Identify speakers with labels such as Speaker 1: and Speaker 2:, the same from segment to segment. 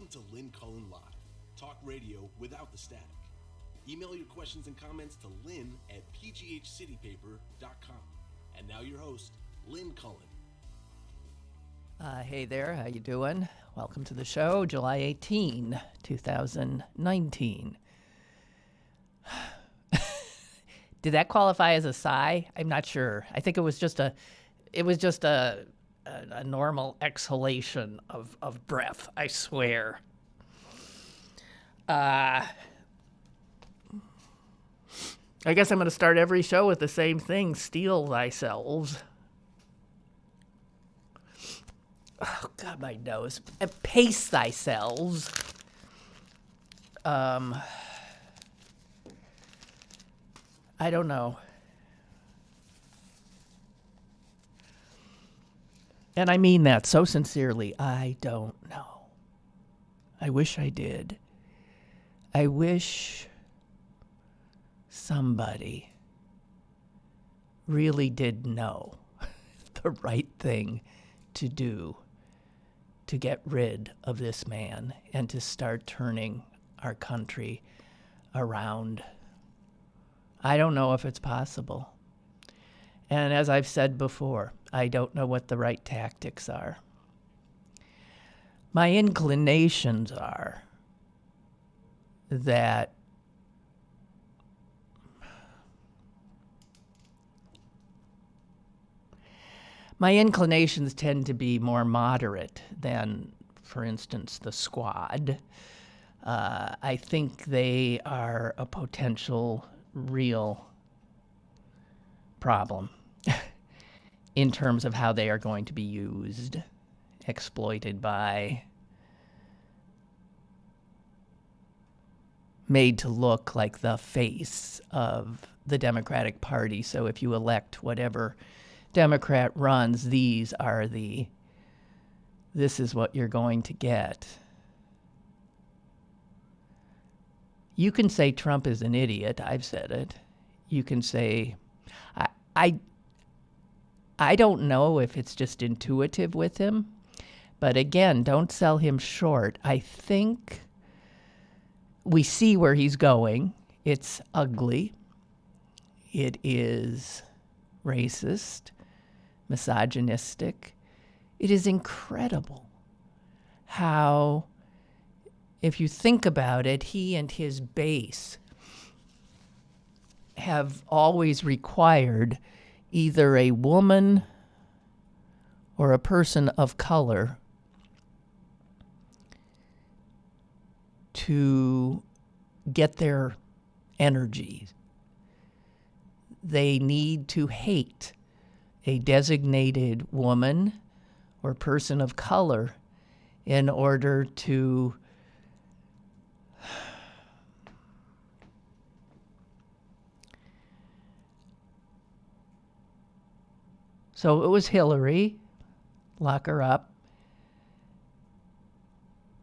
Speaker 1: Welcome to Lynn Cullen Live, talk radio without the static. Email your questions and comments to lynn@pghcitypaper.com. And now your host, Lynn Cullen.
Speaker 2: Hey there, how you doing? Welcome to the show, July 18, 2019. Did that qualify as a sigh? I'm not sure. I think it was just a normal exhalation of breath, I swear. I guess I'm going to start every show with the same thing, steel thyself. Oh, God, my nose. Pace thyself. I don't know. And I mean that so sincerely. I don't know. I wish I did. I wish somebody really did know the right thing to do to get rid of this man and to start turning our country around. I don't know if it's possible. And as I've said before, I don't know what the right tactics are. My inclinations are that tend to be more moderate than, for instance, the Squad. I think they are a potential real problem in terms of how they are going to be used, exploited by, made to look like the face of the Democratic Party. So if you elect whatever Democrat runs, this is what you're going to get. You can say Trump is an idiot. I've said it. You can say, I don't know if it's just intuitive with him, but again, don't sell him short. I think we see where he's going. It's ugly. It is racist, misogynistic. It is incredible how, if you think about it, he and his base have always required either a woman or a person of color to get their energy. They need to hate a designated woman or person of color in order to So it was Hillary, lock her up.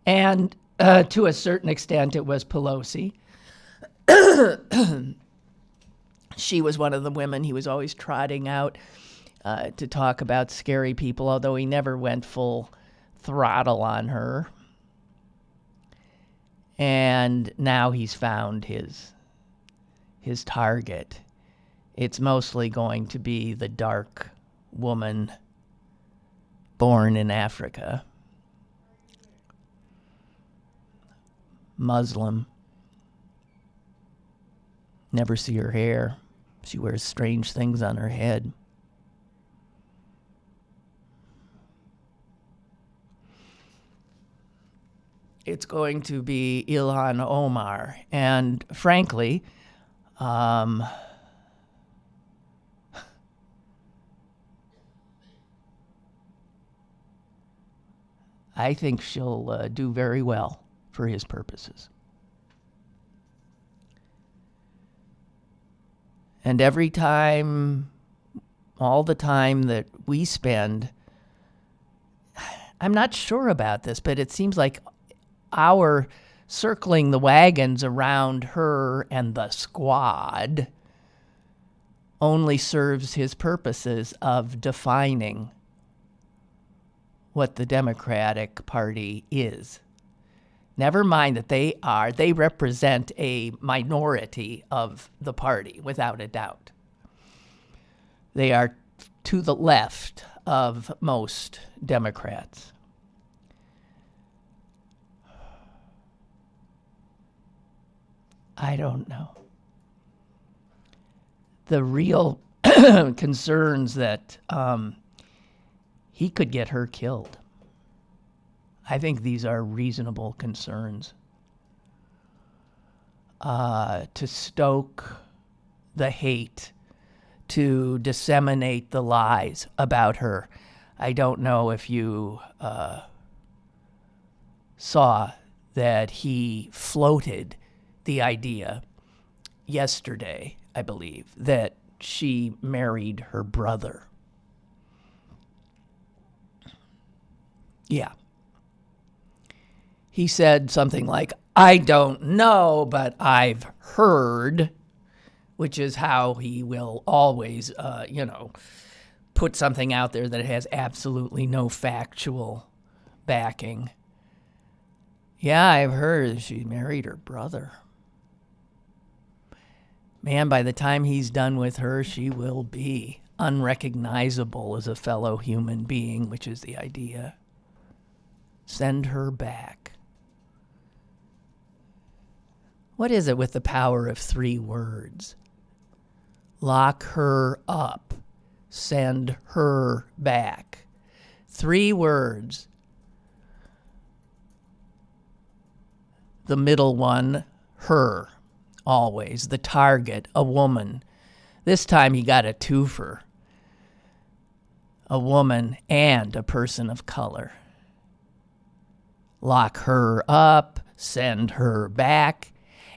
Speaker 2: And to a certain extent, it was Pelosi. She was one of the women he was always trotting out to talk about scary people, although he never went full throttle on her. And now he's found his target. It's mostly going to be the dark woman born in Africa, Muslim, never see her hair. She wears strange things on her head. It's going to be Ilhan Omar, and frankly, I think she'll do very well for his purposes. And every time, all the time that we spend, I'm not sure about this, but it seems like our circling the wagons around her and the Squad only serves his purposes of defining what the Democratic Party is. Never mind that they represent a minority of the party, without a doubt. They are to the left of most Democrats. I don't know. The real concerns that he could get her killed. I think these are reasonable concerns. To stoke the hate, to disseminate the lies about her. I don't know if you saw that he floated the idea yesterday, I believe, that she married her brother. Yeah. He said something like, I don't know, but I've heard, which is how he will always, put something out there that has absolutely no factual backing. Yeah, I've heard she married her brother. Man, by the time he's done with her, she will be unrecognizable as a fellow human being, which is the idea. Send her back. What is it with the power of 3 words? Lock her up. Send her back. 3 words. The middle one, her. Always. The target, a woman. This time he got a twofer. A woman and a person of color. Lock her up, send her back.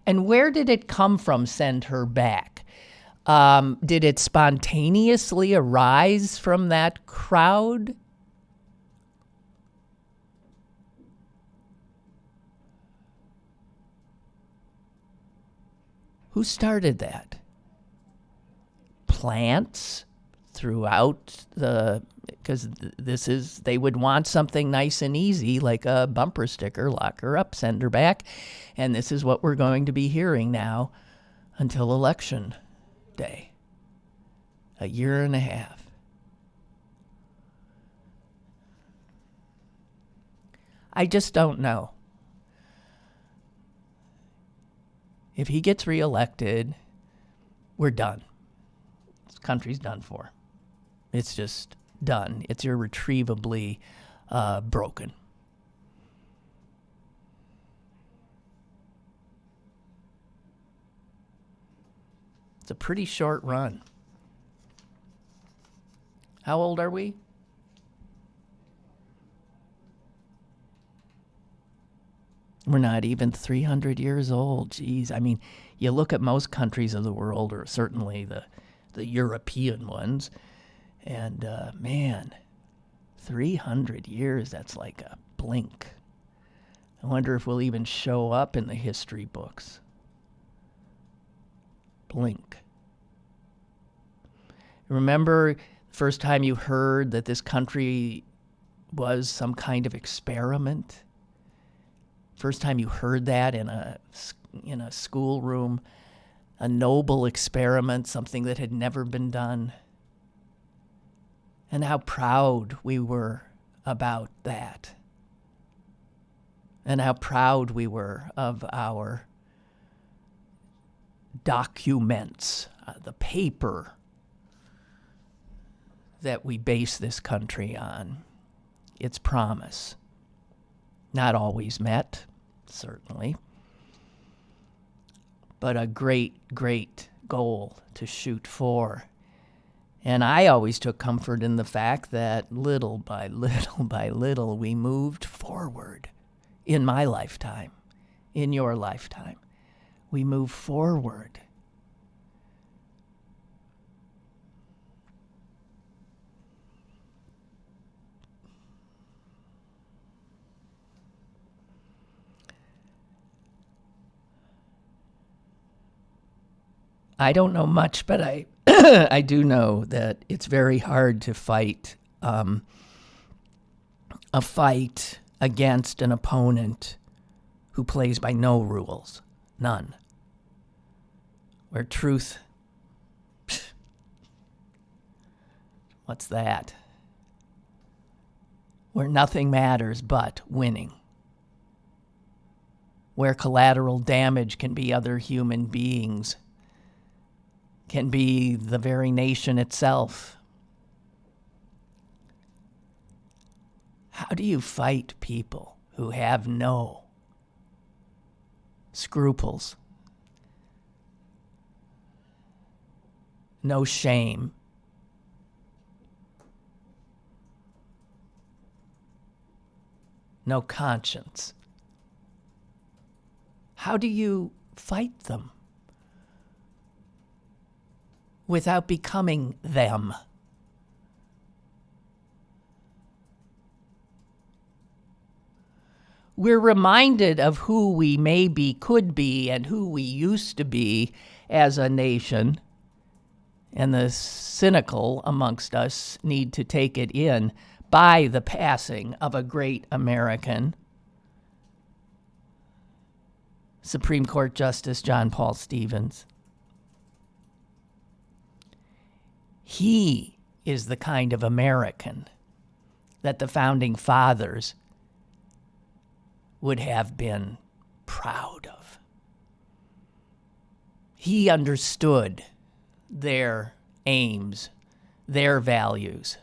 Speaker 2: And where did it come from, send her back? Did it spontaneously arise from that crowd? Who started that? Plants throughout because they would want something nice and easy, like a bumper sticker, lock her up, send her back. And this is what we're going to be hearing now until Election Day. A year and a half. I just don't know. If he gets reelected, we're done. This country's done for. It's just done. It's irretrievably broken. It's a pretty short run. How old are we? We're not even 300 years old. Geez, I mean, you look at most countries of the world, or certainly the European ones, and man, 300 years, that's like a blink. I wonder if we'll even show up in the history books. Blink. Remember the first time you heard that this country was some kind of experiment? First time you heard that in a schoolroom, a noble experiment, something that had never been done. And how proud we were about that. And how proud we were of our documents, the paper that we base this country on, its promise. Not always met, certainly, but a great, great goal to shoot for. And I always took comfort in the fact that little by little, we moved forward in my lifetime, in your lifetime. We move forward. I don't know much, but I I do know that it's very hard to fight a fight against an opponent who plays by no rules, none. Where truth, what's that? Where nothing matters but winning. Where collateral damage can be other human beings, can be the very nation itself. How do you fight people who have no scruples, no shame, no conscience? How do you fight them without becoming them? We're reminded of who we maybe could be and who we used to be as a nation, and the cynical amongst us need to take it in by the passing of a great American, Supreme Court Justice John Paul Stevens. He is the kind of American that the Founding Fathers would have been proud of. He understood their aims, their values.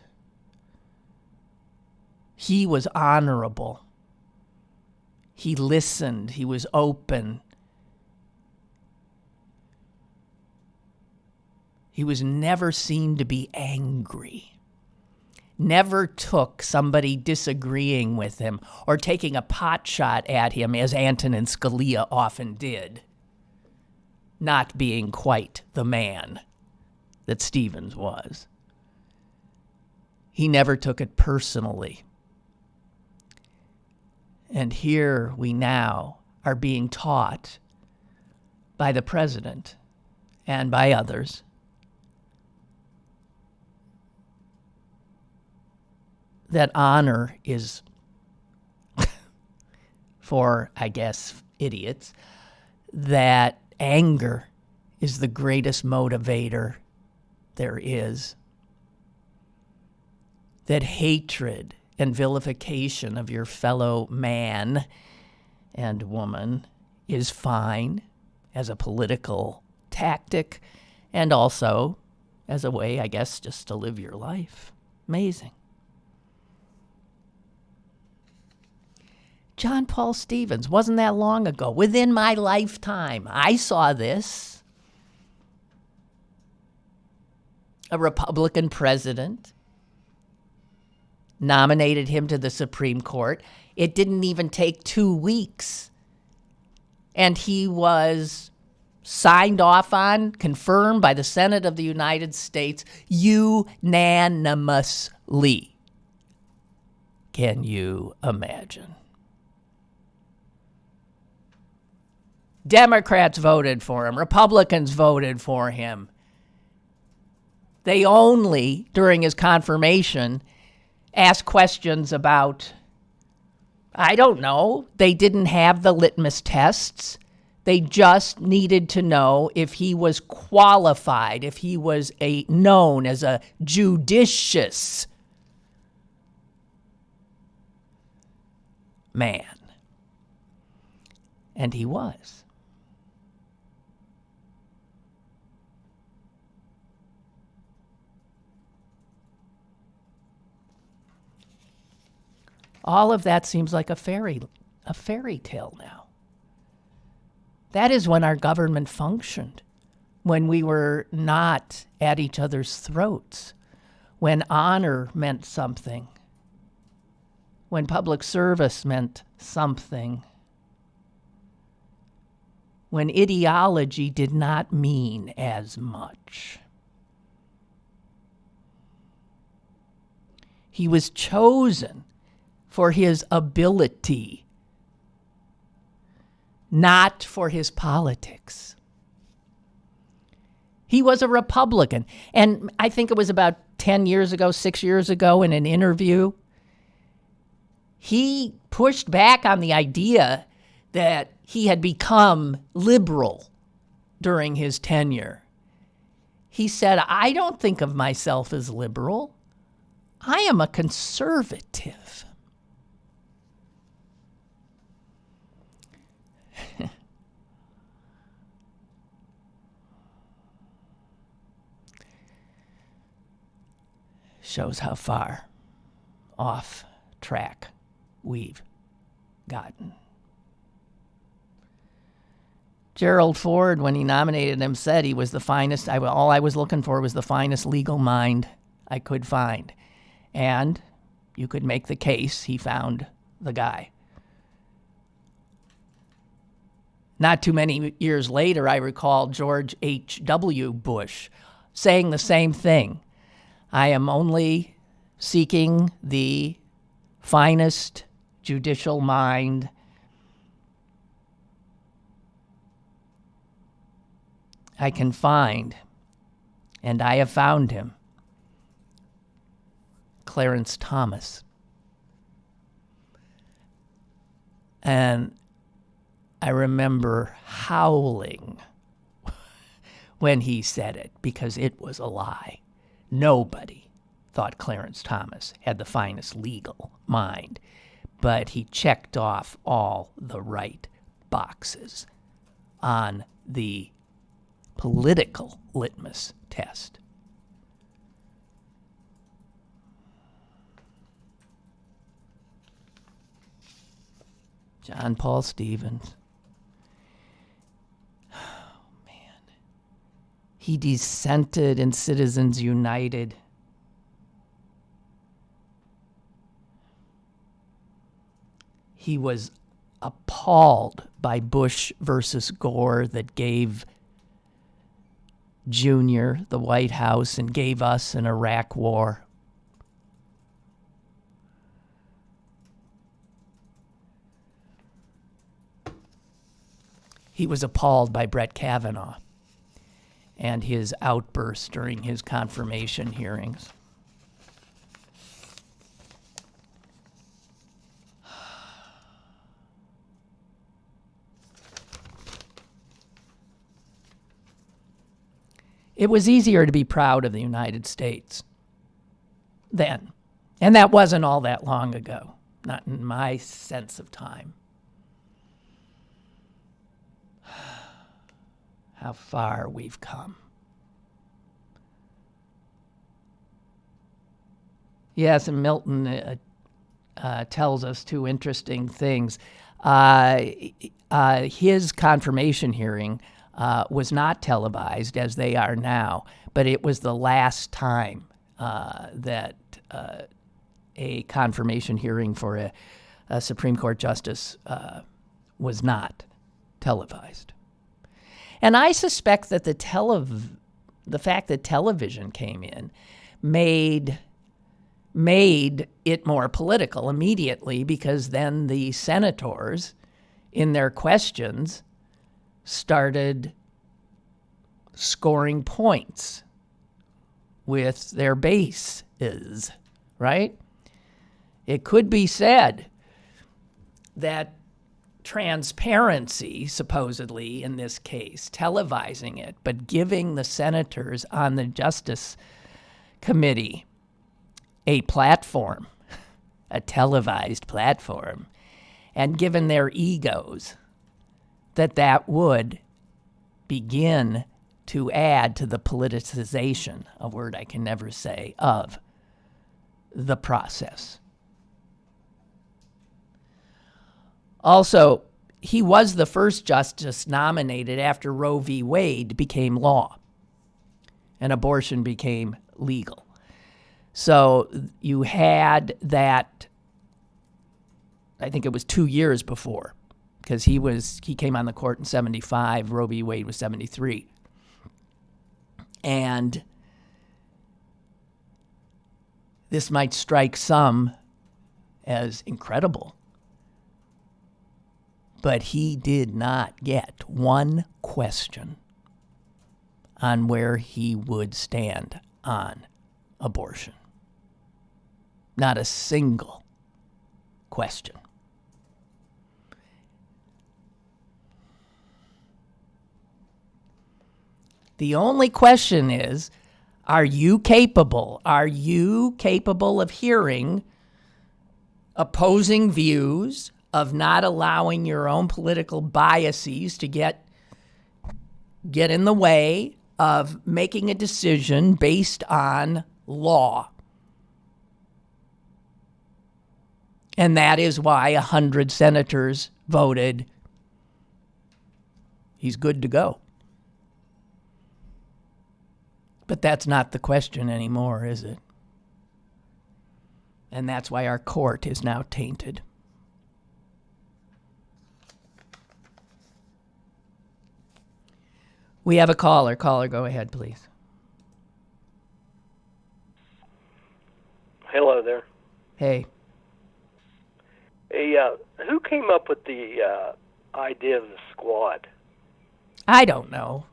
Speaker 2: He was honorable. He listened. He was open. He was never seen to be angry. Never took somebody disagreeing with him or taking a pot shot at him, as Antonin Scalia often did, not being quite the man that Stevens was. He never took it personally. And here we now are being taught by the president and by others that honor is, for, I guess, idiots, that anger is the greatest motivator there is, that hatred and vilification of your fellow man and woman is fine as a political tactic and also as a way, I guess, just to live your life. Amazing. John Paul Stevens, wasn't that long ago. Within my lifetime, I saw this. A Republican president nominated him to the Supreme Court. It didn't even take 2 weeks. And he was signed off on, confirmed by the Senate of the United States unanimously. Can you imagine? Democrats voted for him. Republicans voted for him. They only, during his confirmation, asked questions about, I don't know, they didn't have the litmus tests. They just needed to know if he was qualified, if he was known as a judicious man. And he was. All of that seems like a fairy tale now. That is when our government functioned, when we were not at each other's throats, when honor meant something, when public service meant something, when ideology did not mean as much. He was chosen for his ability, not for his politics. He was a Republican. And I think it was about 10 years ago, 6 years ago, in an interview, he pushed back on the idea that he had become liberal during his tenure. He said, I don't think of myself as liberal. I am a conservative. Shows how far off track we've gotten. Gerald Ford, when he nominated him, said he was the finest. All I was looking for was the finest legal mind I could find. And you could make the case he found the guy. Not too many years later, I recall George H.W. Bush saying the same thing. I am only seeking the finest judicial mind I can find, and I have found him. Clarence Thomas. And I remember howling when he said it because it was a lie. Nobody thought Clarence Thomas had the finest legal mind, but he checked off all the right boxes on the political litmus test. John Paul Stevens. Oh, man. He dissented in Citizens United. He was appalled by Bush versus Gore that gave Jr. the White House and gave us an Iraq war. He was appalled by Brett Kavanaugh and his outbursts during his confirmation hearings. It was easier to be proud of the United States then. And that wasn't all that long ago, not in my sense of time. How far we've come. Yes, and Milton tells us two interesting things. His confirmation hearing was not televised as they are now, but it was the last time that a confirmation hearing for a Supreme Court justice was not televised. And I suspect that the fact that television came in made it more political immediately, because then the senators in their questions started scoring points with their bases, right? It could be said that transparency, supposedly in this case, televising it, but giving the senators on the Justice Committee a platform, a televised platform, and given their egos, that would begin to add to the politicization, a word I can never say, of the process. Also, he was the first justice nominated after Roe v. Wade became law and abortion became legal. So you had that, I think it was 2 years before, because he came on the court in 75, Roe v. Wade was 73. And this might strike some as incredible, but he did not get one question on where he would stand on abortion. Not a single question. The only question is, are you capable? Are you capable of hearing opposing views, of not allowing your own political biases to get in the way of making a decision based on law? And that is why 100 senators voted he's good to go. But that's not the question anymore, is it? And that's why our court is now tainted. We have a caller. Caller, go ahead, please.
Speaker 3: Hello there.
Speaker 2: Hey.
Speaker 3: Hey, who came up with the idea of the squad?
Speaker 2: I don't know.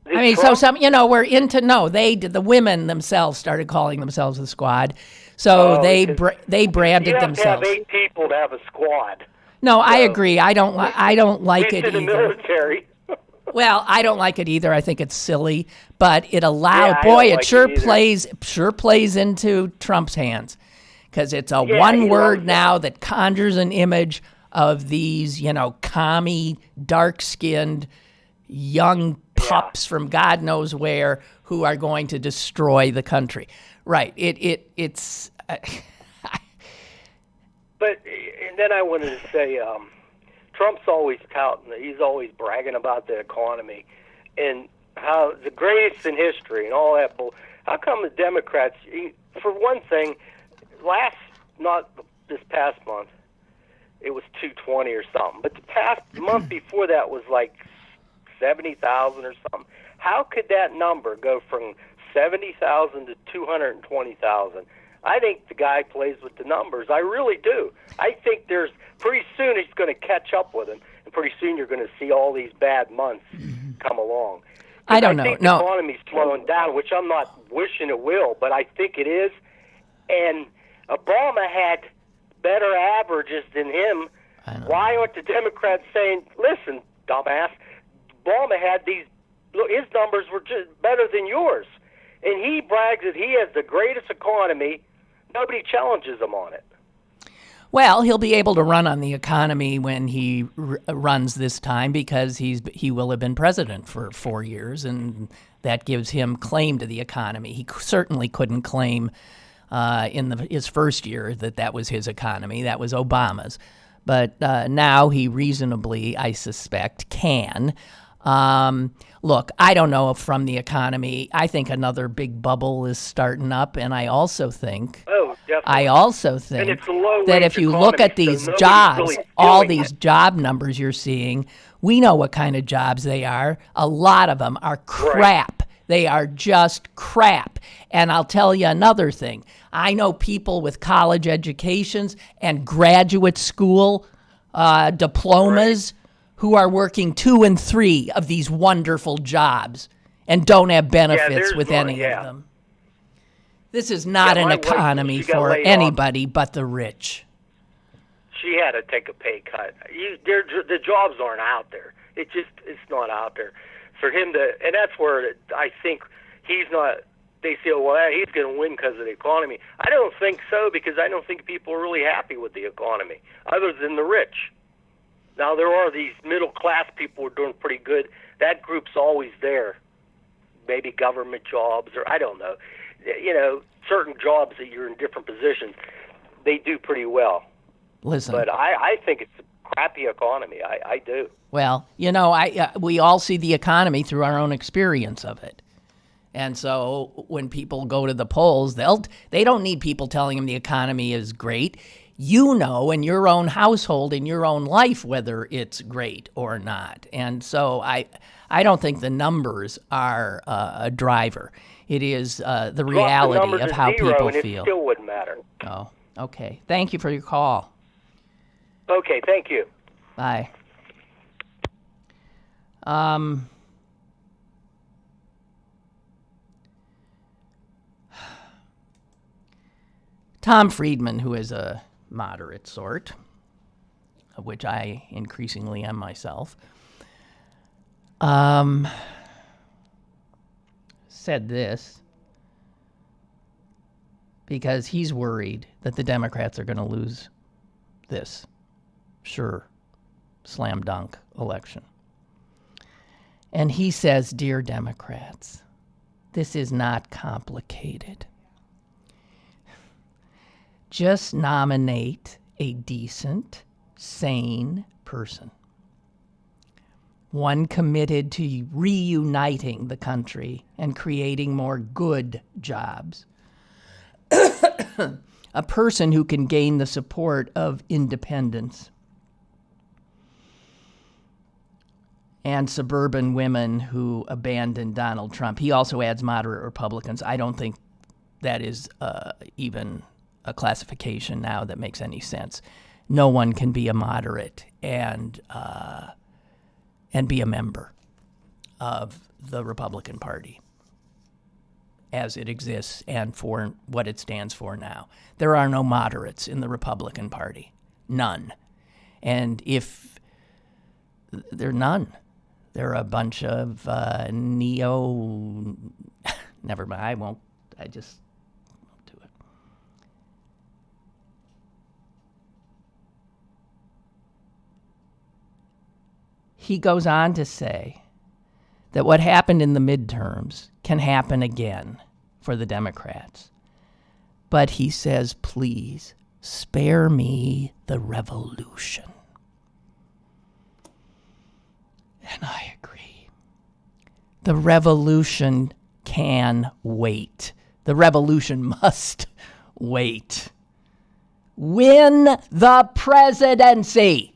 Speaker 3: Did
Speaker 2: I mean,
Speaker 3: Trump?
Speaker 2: so we're into, no, they did, the women themselves started calling themselves the squad. So they branded
Speaker 3: you have
Speaker 2: themselves.
Speaker 3: to have 8 people to have a squad.
Speaker 2: No,
Speaker 3: So,
Speaker 2: I agree. I don't like
Speaker 3: at
Speaker 2: it
Speaker 3: least in the
Speaker 2: either.
Speaker 3: military.
Speaker 2: Well, I don't like it either. I think it's silly, but it allowed.
Speaker 3: Yeah, I
Speaker 2: boy,
Speaker 3: don't
Speaker 2: it
Speaker 3: like
Speaker 2: sure
Speaker 3: it either.
Speaker 2: plays into Trump's hands, because it's a
Speaker 3: Yeah,
Speaker 2: one
Speaker 3: he
Speaker 2: word
Speaker 3: loves
Speaker 2: now that conjures an image of these, commie, dark-skinned, young pups from God knows where who are going to destroy the country. Right? It's.
Speaker 3: But and then I wanted to say, Trump's always touting, he's always bragging about the economy and how the greatest in history and all that. How come the Democrats, for one thing, not this past month, it was 220 or something, but the month before that was like 70,000 or something. How could that number go from 70,000 to 220,000? I think the guy plays with the numbers. I really do. I think pretty soon he's going to catch up with him, and pretty soon you're going to see all these bad months come along.
Speaker 2: I don't know.
Speaker 3: I think the economy's slowing down, which I'm not wishing it will, but I think it is. And Obama had better averages than him. Why aren't the Democrats saying, listen, dumbass, Obama had his numbers were just better than yours. And he brags that he has the greatest economy. Nobody challenges him on it.
Speaker 2: Well, he'll be able to run on the economy when he runs this time, because he will have been president for 4 years, and that gives him claim to the economy. He certainly couldn't claim in his first year that was his economy. That was Obama's. But now he reasonably, I suspect, can. Look, I don't know if from the economy, I think another big bubble is starting up, and I also think
Speaker 3: And it's a low-wage
Speaker 2: that if you look at
Speaker 3: economy,
Speaker 2: these
Speaker 3: so nobody's
Speaker 2: jobs,
Speaker 3: really
Speaker 2: all
Speaker 3: feeling
Speaker 2: these
Speaker 3: it.
Speaker 2: job numbers you're seeing, we know what kind of jobs they are. A lot of them are crap. They are just crap. And I'll tell you another thing. I know people with college educations and graduate school diplomas who are working 2 and 3 of these wonderful jobs and don't have benefits with any of them. This is not an
Speaker 3: my wife,
Speaker 2: economy
Speaker 3: she got
Speaker 2: for
Speaker 3: laid
Speaker 2: anybody but the rich.
Speaker 3: She had to take a pay cut. The jobs aren't out there. It's not out there for him to, and that's where I think he's not. They say, well, he's going to win because of the economy. I don't think so, because I don't think people are really happy with the economy, other than the rich. Now, there are these middle-class people who are doing pretty good. That group's always there. Maybe government jobs, or I don't know. Certain jobs that you're in different positions, they do pretty well.
Speaker 2: Listen.
Speaker 3: But I think it's a crappy economy. I do.
Speaker 2: Well, we all see the economy through our own experience of it. And so when people go to the polls, they don't need people telling them the economy is great. You know in your own household, in your own life, whether it's great or not. And so I don't think the numbers are a driver. It is the reality of how people
Speaker 3: and
Speaker 2: feel.
Speaker 3: It still wouldn't matter.
Speaker 2: Oh, okay. Thank you for your call.
Speaker 3: Okay, thank you.
Speaker 2: Bye. Tom Friedman, who is a moderate sort, of which I increasingly am myself, said this because he's worried that the Democrats are going to lose this, sure, slam dunk election. And he says, "Dear Democrats, this is not complicated. Just nominate a decent, sane person. One committed to reuniting the country and creating more good jobs. A person who can gain the support of independents and suburban women who abandoned Donald Trump." He also adds moderate Republicans. I don't think that is even a classification now that makes any sense. No one can be a moderate and be a member of the Republican Party as it exists and for what it stands for now. There are no moderates in the Republican Party. None. And if there are none, they're a bunch of never mind, I won't do it. He goes on to say that what happened in the midterms can happen again for the Democrats. But he says, please spare me the revolution. And I agree. The revolution can wait. The revolution must wait. Win the presidency.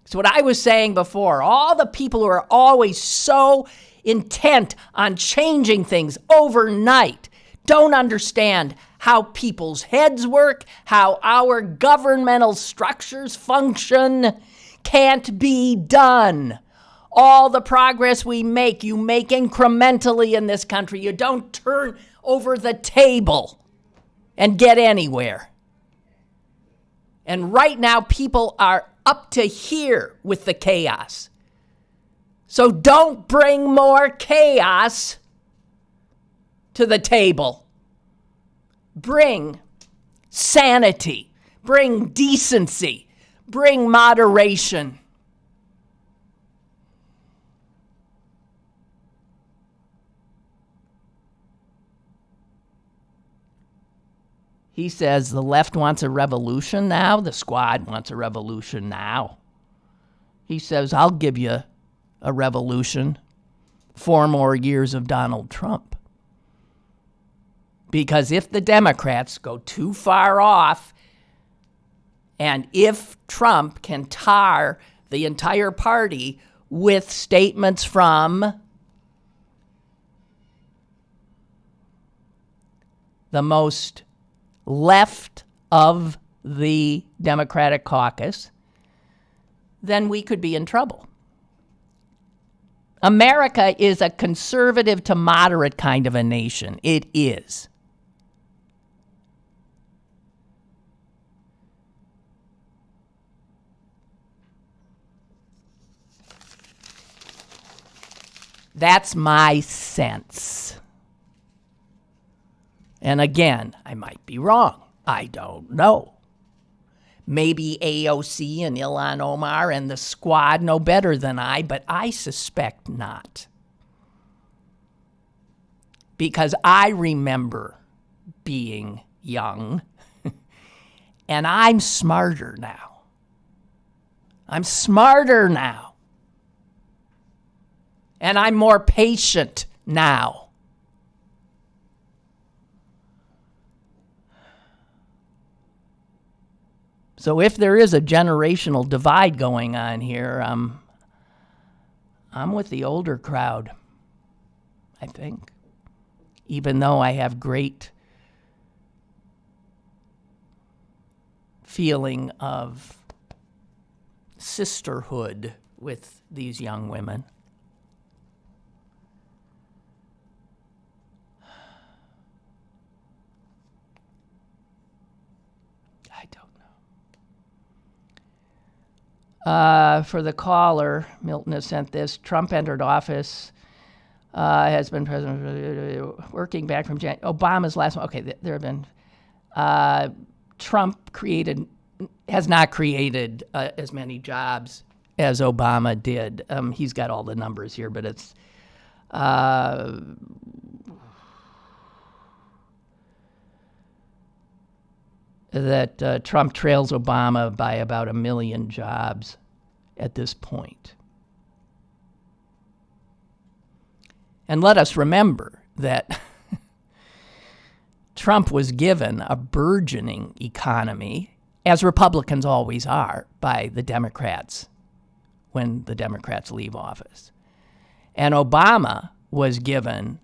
Speaker 2: So what I was saying before, all the people who are always so intent on changing things overnight don't understand how people's heads work, how our governmental structures function. Can't be done. All the progress we make, you make incrementally in this country. You don't turn over the table and get anywhere. And right now, people are up to here with the chaos. So don't bring more chaos to the table. Bring sanity. Bring decency. Bring moderation. He says the left wants a revolution now. The squad wants a revolution now. He says, I'll give you a revolution. 4 more years of Donald Trump. Because if the Democrats go too far off, and if Trump can tar the entire party with statements from the most left of the Democratic caucus, then we could be in trouble. America is a conservative to moderate kind of a nation. It is. That's my sense. And again, I might be wrong. I don't know. Maybe AOC and Ilhan Omar and the squad know better than I, but I suspect not. Because I remember being young, and I'm smarter now. I'm smarter now. And I'm more patient now. So if there is a generational divide going on here, I'm with the older crowd, I think. Even though I have great feeling of sisterhood with these young women. I don't know. For the caller, Milton has sent this. Trump entered office, has been president, working back from Obama's last one. Okay, there have been. Trump has not created as many jobs as Obama did. He's got all the numbers here, but it's that Trump trails Obama by about 1 million jobs at this point. And let us remember that Trump was given a burgeoning economy, as Republicans always are, by the Democrats when the Democrats leave office. And Obama was given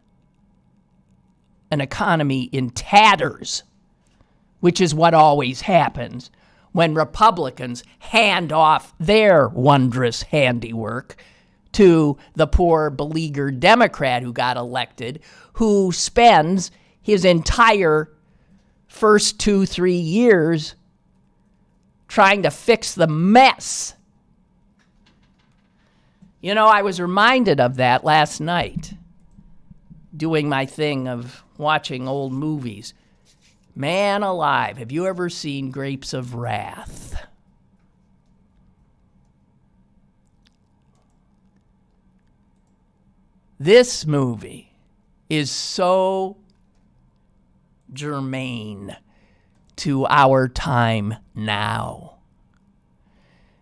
Speaker 2: an economy in tatters, which is what always happens when Republicans hand off their wondrous handiwork to the poor, beleaguered Democrat who got elected, who spends his entire first 2-3 years trying to fix the mess. You know, I was reminded of that last night, doing my thing of watching old movies. Man alive, have you ever seen Grapes of Wrath? This movie is so germane to our time now,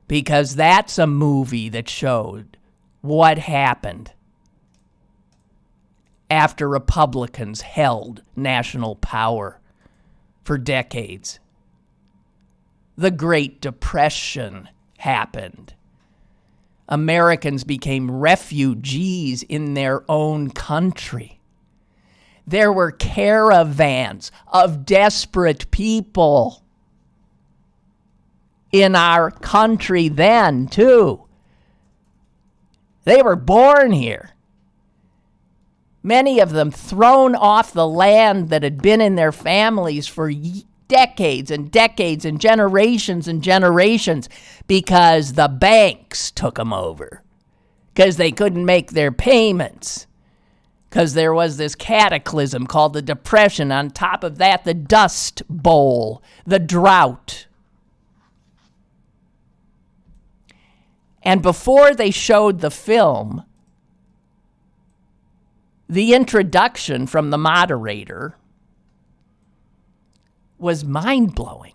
Speaker 2: because that's a movie that showed what happened after Republicans held national power for decades. The Great Depression happened. Americans became refugees in their own country. There were caravans of desperate people in our country then, too. They were born here. Many of them thrown off the land that had been in their families for decades and decades and generations because the banks took them over, because they couldn't make their payments, because there was this cataclysm called the Depression. On top of that, the Dust Bowl, the drought. And before they showed the film, the introduction from the moderator was mind-blowing,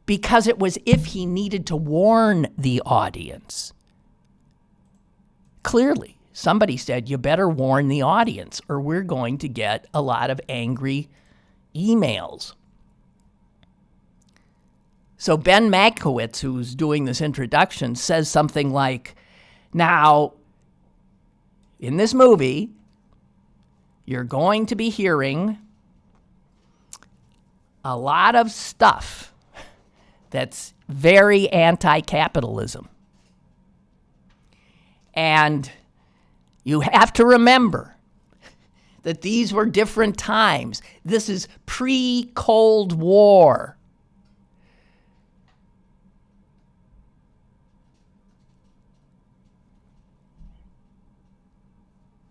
Speaker 2: because it was if he needed to warn the audience. Clearly, somebody said, you better warn the audience or we're going to get a lot of angry emails. So Ben Mankiewicz, who's doing this introduction, says something like, now, in this movie, you're going to be hearing a lot of stuff that's very anti-capitalism. And you have to remember that these were different times. This is pre-Cold War.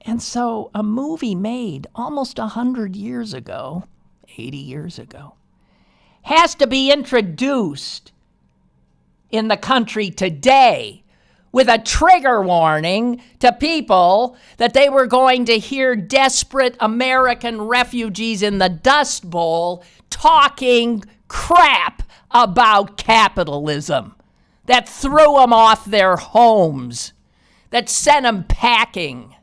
Speaker 2: And so a movie made almost 100 years ago, 80 years ago, has to be introduced in the country today with a trigger warning to people that they were going to hear desperate American refugees in the Dust Bowl talking crap about capitalism that threw them off their homes, that sent them packing,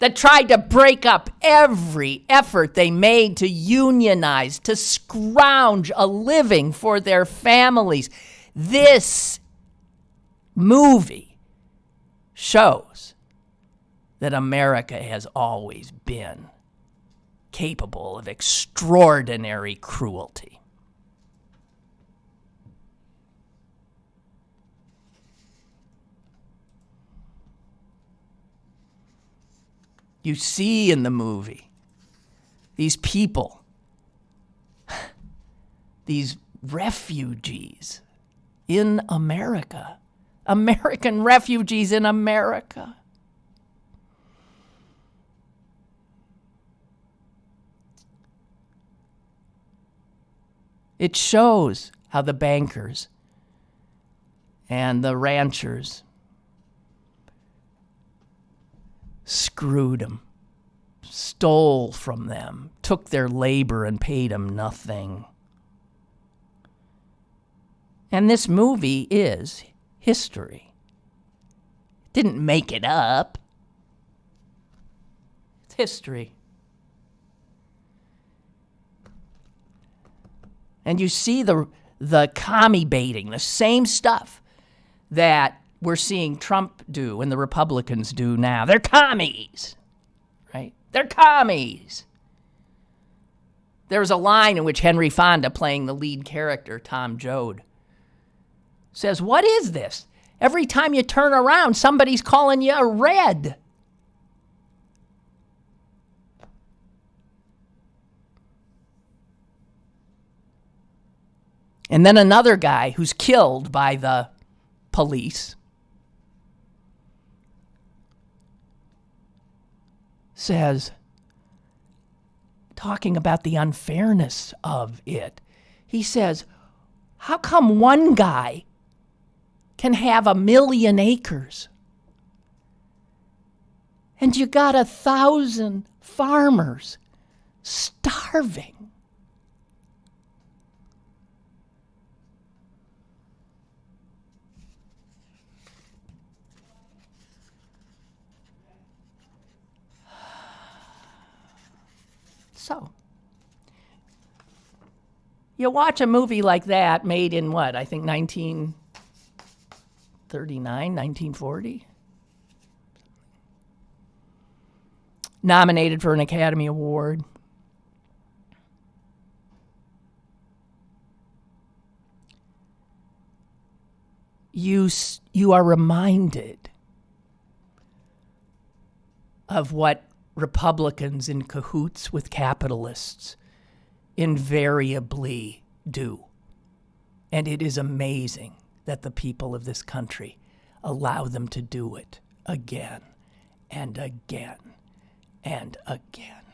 Speaker 2: that tried to break up every effort they made to unionize, to scrounge a living for their families. This movie shows that America has always been capable of extraordinary cruelty. You see in the movie these people, these refugees in America. American refugees in America. It shows how the bankers and the ranchers screwed them, stole from them, took their labor and paid them nothing. And this movie is history. Didn't make it up. It's history. And you see the commie baiting, the same stuff that we're seeing Trump do and the Republicans do now. They're commies, right? They're commies. There's a line in which Henry Fonda, playing the lead character, Tom Joad, says, "What is this? Every time you turn around, somebody's calling you a red." And then another guy who's killed by the police says, talking about the unfairness of it, he says, how come one guy can have 1 million acres and you got 1,000 farmers starving? So, you watch a movie like that made in what, I think 1939, 1940? Nominated for an Academy Award. You are reminded of what Republicans in cahoots with capitalists invariably do. And it is amazing that the people of this country allow them to do it again and again and again.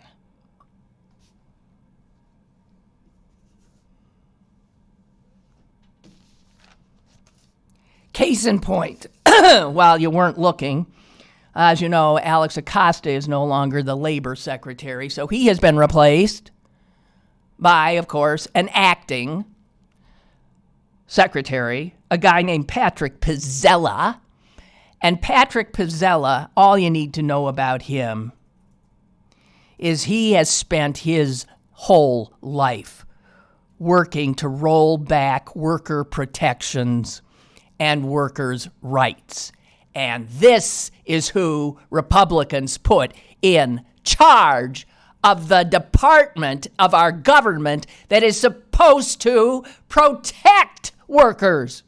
Speaker 2: Case in point, while you weren't looking, as you know, Alex Acosta is no longer the labor secretary, so he has been replaced by, of course, an acting secretary, a guy named Patrick Pizzella. And Patrick Pizzella, all you need to know about him is he has spent his whole life working to roll back worker protections and workers' rights. And this is who Republicans put in charge of the department of our government that is supposed to protect workers.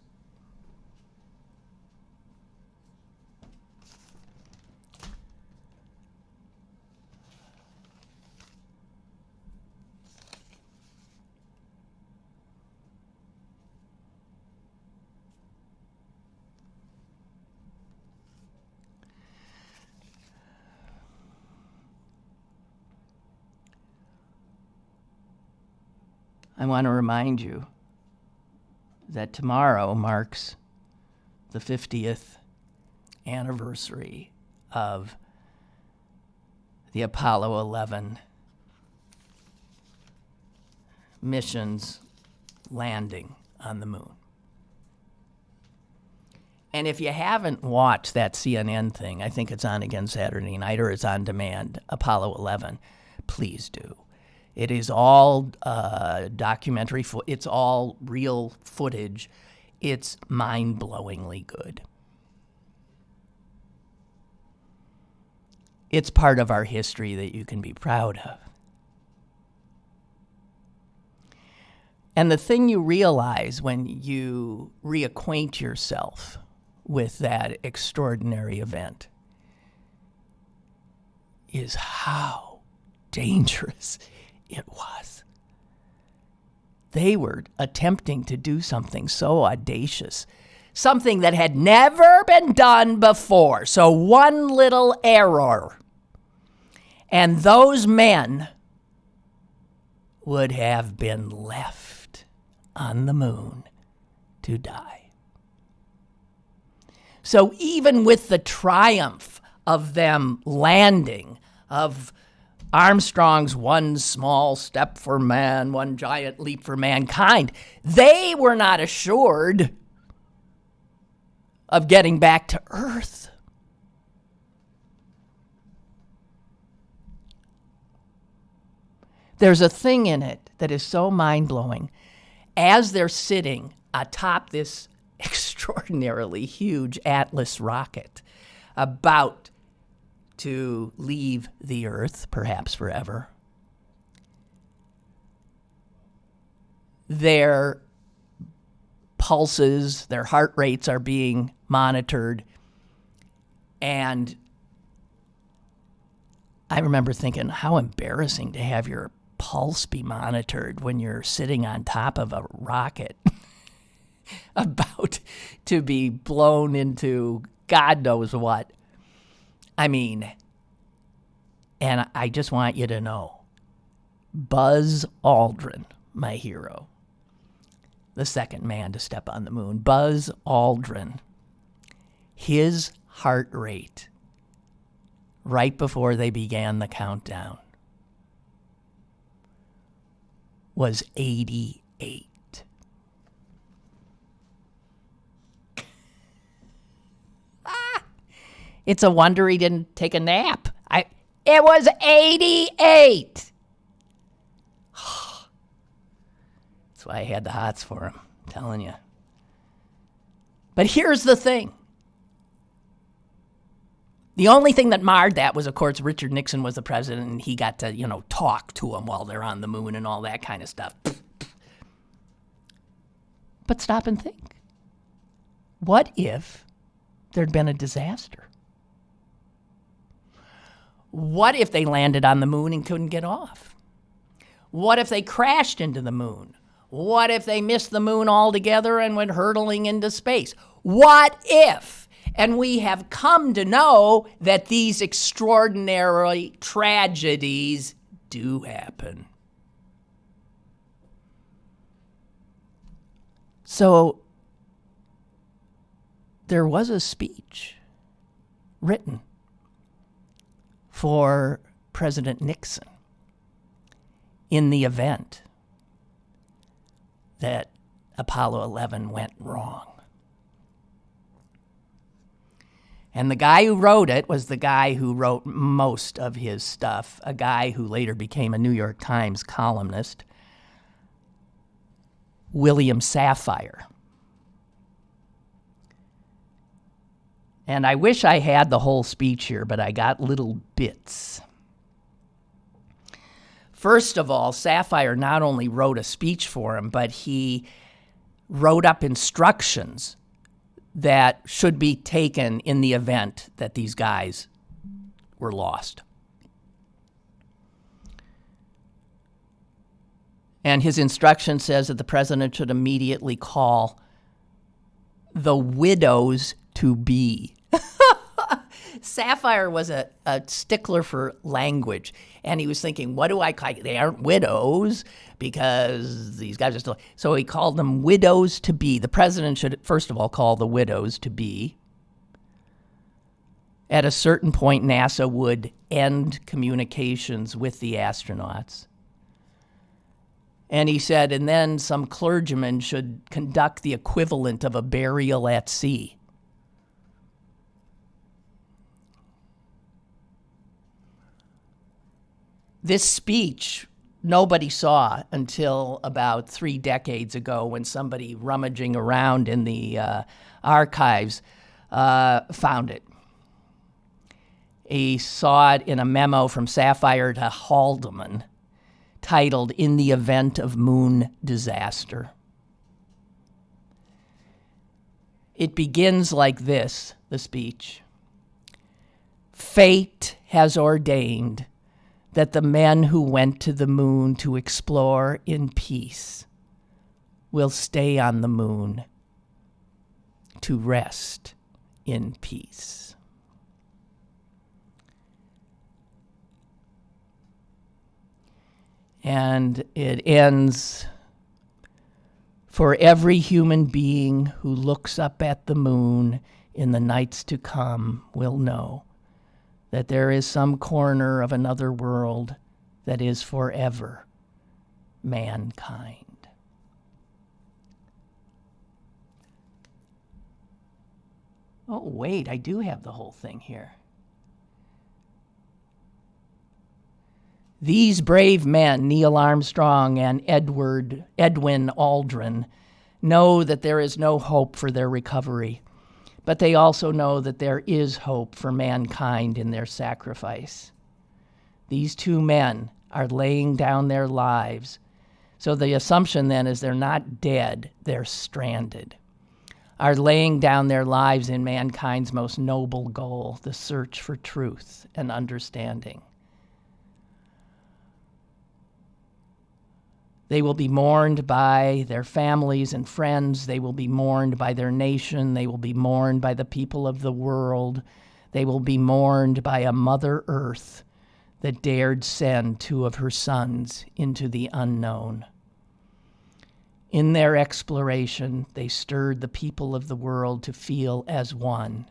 Speaker 2: I want to remind you that tomorrow marks the 50th anniversary of the Apollo 11 mission's landing on the moon. And if you haven't watched that CNN thing, I think it's on again Saturday night or it's on demand, Apollo 11, please do. It is all documentary. It's all real footage. It's mind-blowingly good. It's part of our history that you can be proud of. And the thing you realize when you reacquaint yourself with that extraordinary event is how dangerous it was. They were attempting to do something so audacious, something that had never been done before. So one little error, and those men would have been left on the moon to die. So even with the triumph of them landing, of Armstrong's one small step for man, one giant leap for mankind, they were not assured of getting back to Earth. There's a thing in it that is so mind-blowing. As they're sitting atop this extraordinarily huge Atlas rocket, about to leave the Earth, perhaps forever, their pulses, their heart rates are being monitored. And I remember thinking, how embarrassing to have your pulse be monitored when you're sitting on top of a rocket about to be blown into God knows what. I mean, and I just want you to know, Buzz Aldrin, my hero, the second man to step on the moon, Buzz Aldrin, his heart rate right before they began the countdown was 88. It's a wonder he didn't take a nap. It was 88. That's why I had the hots for him, I'm telling you. But here's the thing. The only thing that marred that was, of course, Richard Nixon was the president, and he got to, talk to him while they're on the moon and all that kind of stuff. But stop and think. What if there'd been a disaster? What if they landed on the moon and couldn't get off? What if they crashed into the moon? What if they missed the moon altogether and went hurtling into space? What if? And we have come to know that these extraordinary tragedies do happen. So there was a speech written for President Nixon in the event that Apollo 11 went wrong. And the guy who wrote it was the guy who wrote most of his stuff, a guy who later became a New York Times columnist, William Safire. And I wish I had the whole speech here, but I got little bits. First of all, Safire not only wrote a speech for him, but he wrote up instructions that should be taken in the event that these guys were lost. And his instruction says that the president should immediately call the widows to be. Safire was a stickler for language, and he was thinking, what do I call? They aren't widows because these guys are still. So he called them widows to be. The president should, first of all, call the widows to be. At a certain point, NASA would end communications with the astronauts. And he said, and then some clergyman should conduct the equivalent of a burial at sea. This speech nobody saw until about 3 decades ago when somebody rummaging around in the archives found it. He saw it in a memo from Safire to Haldeman titled, "In the Event of Moon Disaster." It begins like this, the speech. Fate has ordained that the men who went to the moon to explore in peace will stay on the moon to rest in peace. And it ends, for every human being who looks up at the moon in the nights to come will know that there is some corner of another world that is forever mankind. Oh, wait, I do have the whole thing here. These brave men, Neil Armstrong and Edwin Aldrin, know that there is no hope for their recovery, but they also know that there is hope for mankind in their sacrifice. These two men are laying down their lives. So the assumption then is they're not dead, they're stranded. Are laying down their lives in mankind's most noble goal, the search for truth and understanding. They will be mourned by their families and friends. They will be mourned by their nation. They will be mourned by the people of the world. They will be mourned by a Mother Earth that dared send two of her sons into the unknown. In their exploration, they stirred the people of the world to feel as one.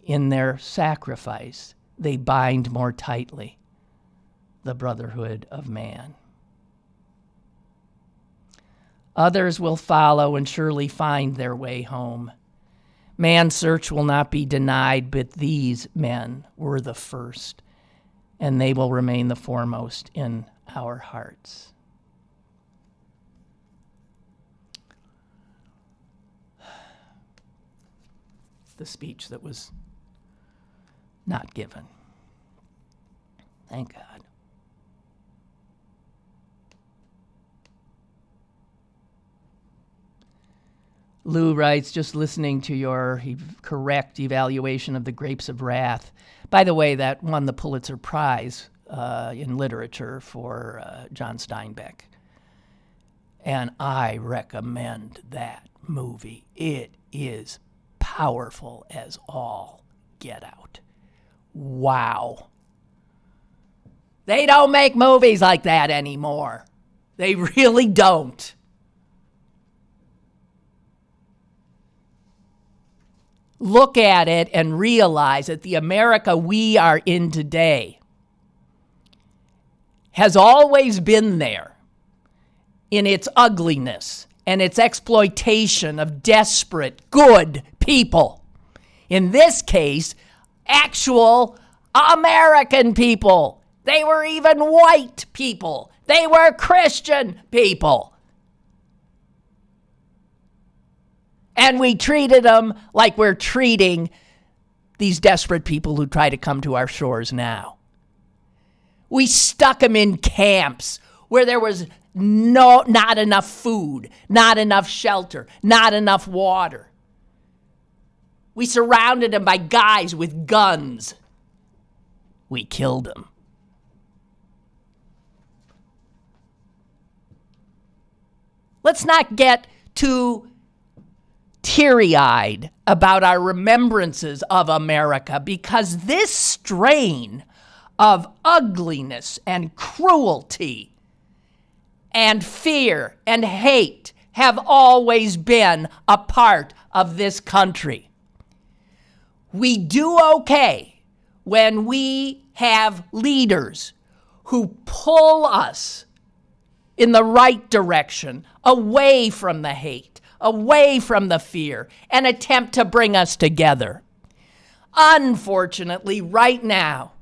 Speaker 2: In their sacrifice, they bind more tightly the brotherhood of man. Others will follow and surely find their way home. Man's search will not be denied, but these men were the first, and they will remain the foremost in our hearts. The speech that was not given. Thank God. Lou writes, just listening to your correct evaluation of The Grapes of Wrath. By the way, that won the Pulitzer Prize in literature for John Steinbeck. And I recommend that movie. It is powerful as all get out. Wow. They don't make movies like that anymore. They really don't. Look at it and realize that the America we are in today has always been there in its ugliness and its exploitation of desperate, good people. In this case, actual American people. They were even white people. They were Christian people. And we treated them like we're treating these desperate people who try to come to our shores now. We stuck them in camps where there was not enough food, not enough shelter, not enough water. We surrounded them by guys with guns. We killed them. Let's not get too teary-eyed about our remembrances of America, because this strain of ugliness and cruelty and fear and hate have always been a part of this country. We do okay when we have leaders who pull us in the right direction, away from the hate, away from the fear, and attempt to bring us together. Unfortunately, right now,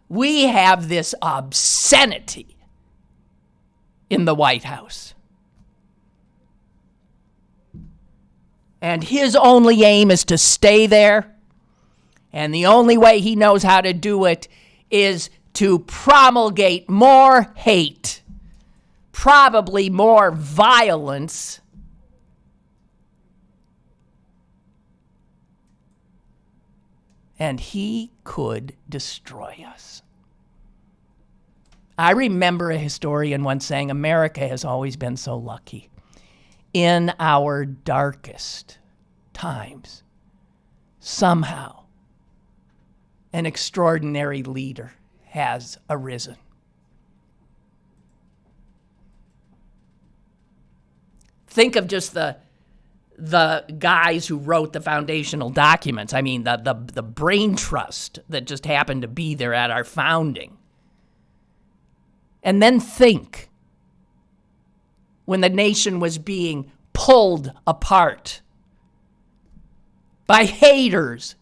Speaker 2: we have this obscenity in the White House. And his only aim is to stay there. And the only way he knows how to do it is to promulgate more hate, probably more violence, and he could destroy us. I remember a historian once saying, America has always been so lucky. In our darkest times, somehow, an extraordinary leader has arisen. Think of just the guys who wrote the foundational documents. I mean, the brain trust that just happened to be there at our founding. And then think when the nation was being pulled apart by haters,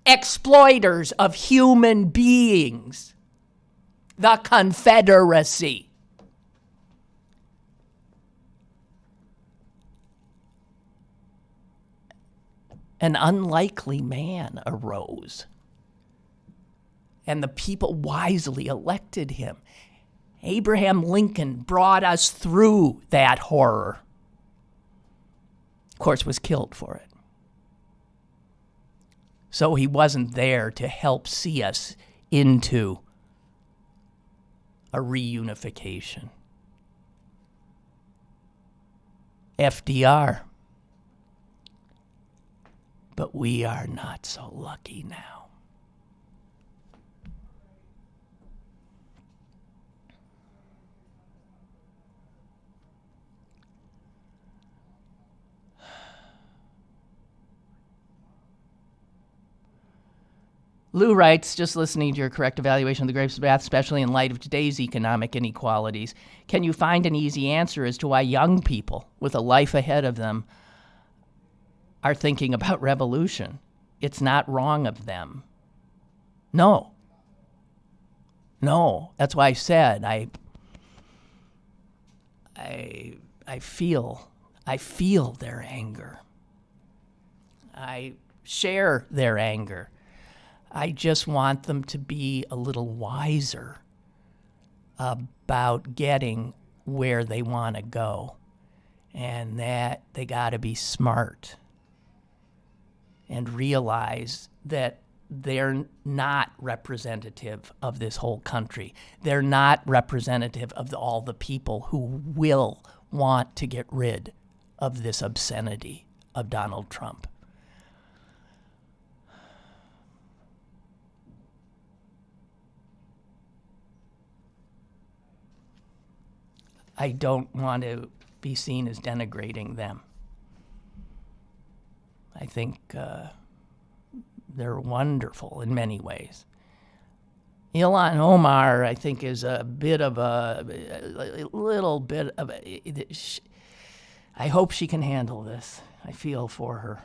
Speaker 2: exploiters of human beings, the Confederacy. An unlikely man arose, and the people wisely elected him. Abraham Lincoln brought us through that horror. Of course, was killed for it. So he wasn't there to help see us into a reunification. FDR. But we are not so lucky now. Lou writes, just listening to your correct evaluation of the Grapes of Wrath, especially in light of today's economic inequalities, can you find an easy answer as to why young people with a life ahead of them are thinking about revolution? It's not wrong of them. No. That's why I said I feel their anger. I share their anger. I just want them to be a little wiser about getting where they want to go, and that they got to be smart and realize that they're not representative of this whole country. They're not representative of all the people who will want to get rid of this obscenity of Donald Trump. I don't want to be seen as denigrating them. I think they're wonderful in many ways. Ilhan Omar, I think, is a little bit of a. I hope she can handle this. I feel for her.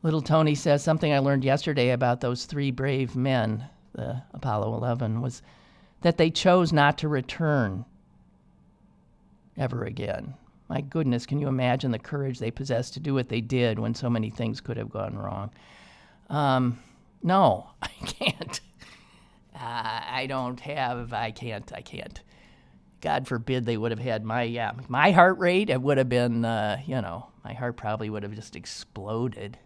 Speaker 2: Little Tony says, something I learned yesterday about those three brave men, the Apollo 11, was that they chose not to return ever again. My goodness, can you imagine the courage they possessed to do what they did when so many things could have gone wrong? No, I can't. I can't. God forbid they would have had my heart rate. It would have been, my heart probably would have just exploded.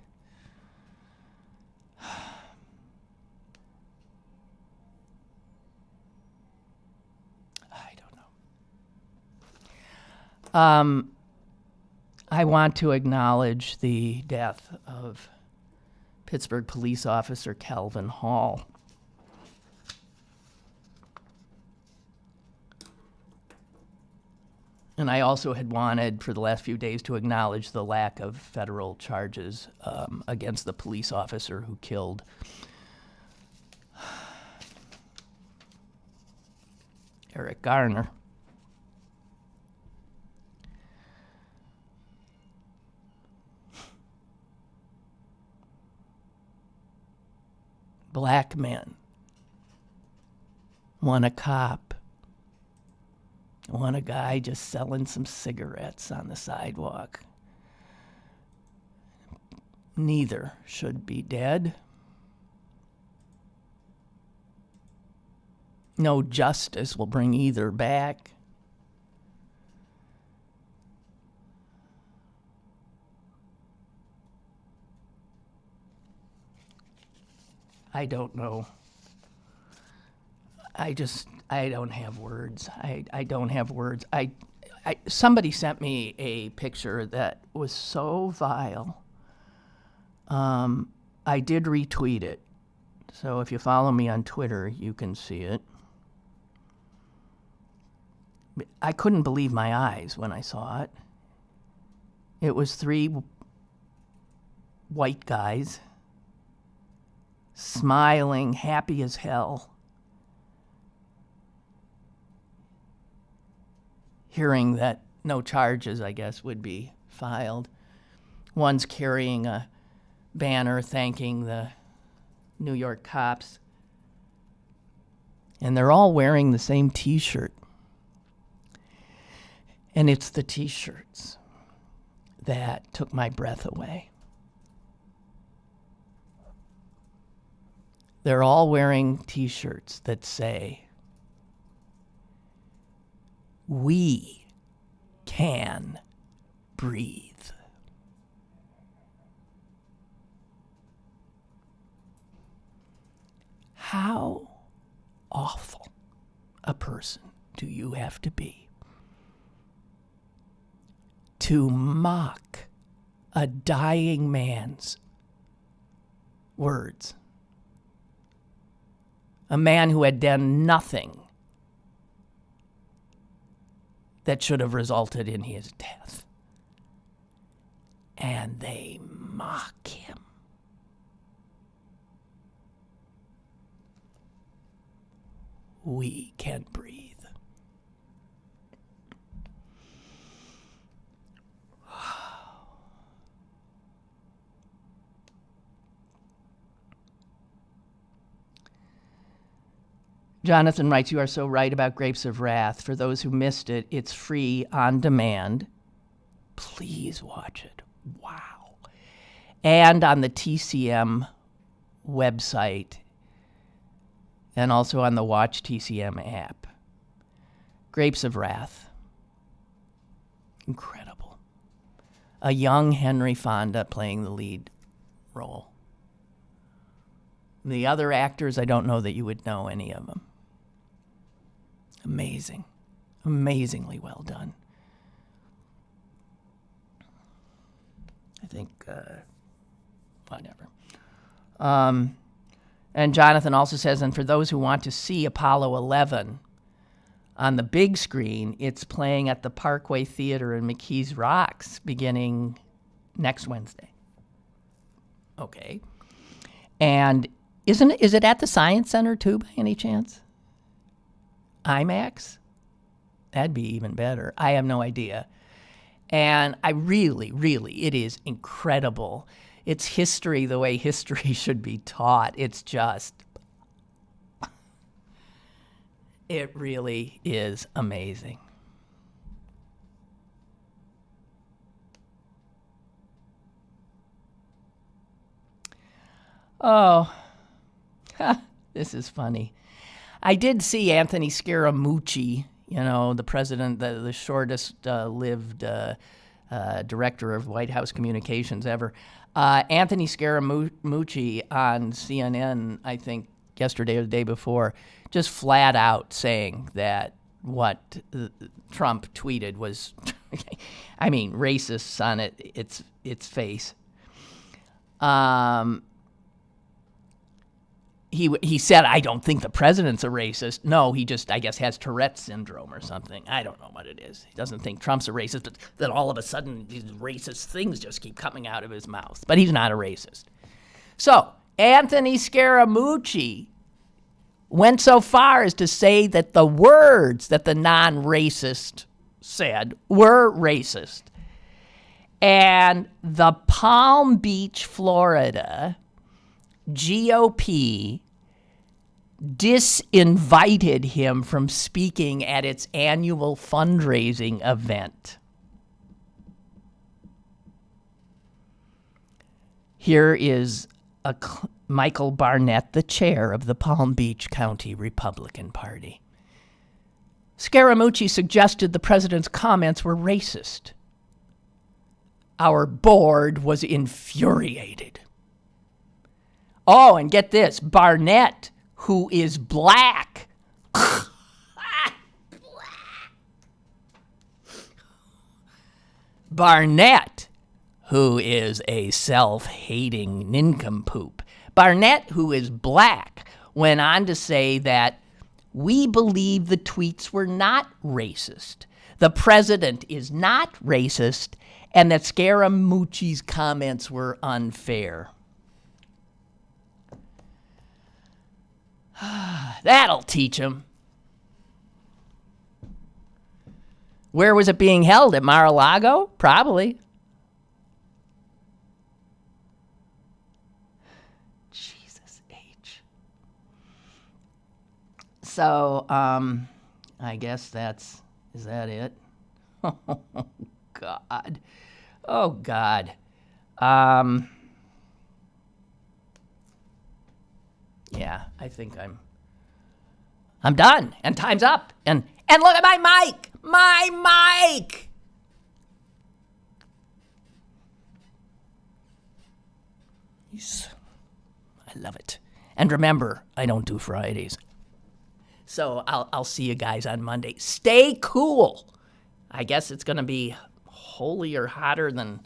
Speaker 2: I don't know. I want to acknowledge the death of Pittsburgh police officer Calvin Hall. And I also had wanted for the last few days to acknowledge the lack of federal charges against the police officer who killed Eric Garner. Black men want a cop. Want a guy just selling some cigarettes on the sidewalk. Neither should be dead. No justice will bring either back. I don't know. I don't have words. I don't have words. Somebody sent me a picture that was so vile. I did retweet it. So if you follow me on Twitter, you can see it. I couldn't believe my eyes when I saw it. It was 3 white guys smiling, happy as hell, hearing that no charges, I guess, would be filed. One's carrying a banner thanking the New York cops. And they're all wearing the same T-shirt. And it's the T-shirts that took my breath away. They're all wearing T-shirts that say, "We can breathe." How awful a person do you have to be to mock a dying man's words? A man who had done nothing that should have resulted in his death. And they mock him. We can breathe. Jonathan writes, "You are so right about Grapes of Wrath. For those who missed it, it's free on demand. Please watch it. Wow. And on the TCM website and also on the Watch TCM app. Grapes of Wrath. Incredible. A young Henry Fonda playing the lead role. The other actors, I don't know that you would know any of them. Amazing. Amazingly well done. I think, whatever. And Jonathan also says, and for those who want to see Apollo 11 on the big screen, it's playing at the Parkway Theater in McKees Rocks beginning next Wednesday. Okay. And is it at the Science Center too, by any chance? IMAX? That'd be even better. I have no idea. And I really, it is incredible. It's history the way history should be taught. It's just, it really is amazing. Oh, this is funny. I did see Anthony Scaramucci, the president, the shortest lived director of White House communications ever. Anthony Scaramucci on CNN, I think yesterday or the day before, just flat out saying that what Trump tweeted was, racist on its face. He said, I don't think the president's a racist. No, he just, I guess, has Tourette's syndrome or something. I don't know what it is. He doesn't think Trump's a racist, but then all of a sudden these racist things just keep coming out of his mouth. But he's not a racist. So Anthony Scaramucci went so far as to say that the words that the non-racist said were racist. And the Palm Beach, Florida GOP disinvited him from speaking at its annual fundraising event. Here is Michael Barnett the chair of the Palm Beach County Republican Party. Scaramucci suggested the president's comments were racist. Our board was infuriated. Oh, and get this, Barnett, who is black. Barnett, who is a self-hating nincompoop. Barnett, who is black, went on to say that we believe the tweets were not racist. The president is not racist, and that Scaramucci's comments were unfair. That'll teach him. Where was it being held? At Mar-a-Lago? Probably. Jesus H. So, I guess is that it? Oh, God. Oh, God. Yeah, I think I'm done, and time's up. And look at my mic! My mic! I love it. And remember, I don't do Fridays. So I'll see you guys on Monday. Stay cool. I guess it's going to be holier, hotter than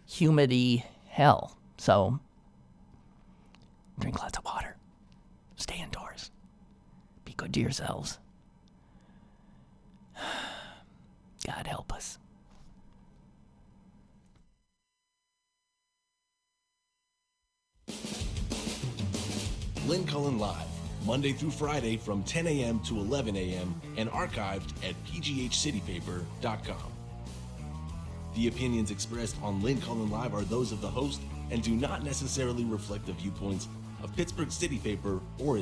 Speaker 2: humidity hell. So drink lots of water. Stay indoors. Be good to yourselves. God help us.
Speaker 1: Lynn Cullen Live, Monday through Friday from 10 a.m. to 11 a.m. and archived at pghcitypaper.com. The opinions expressed on Lynn Cullen Live are those of the host and do not necessarily reflect the viewpoints of Pittsburgh City Paper or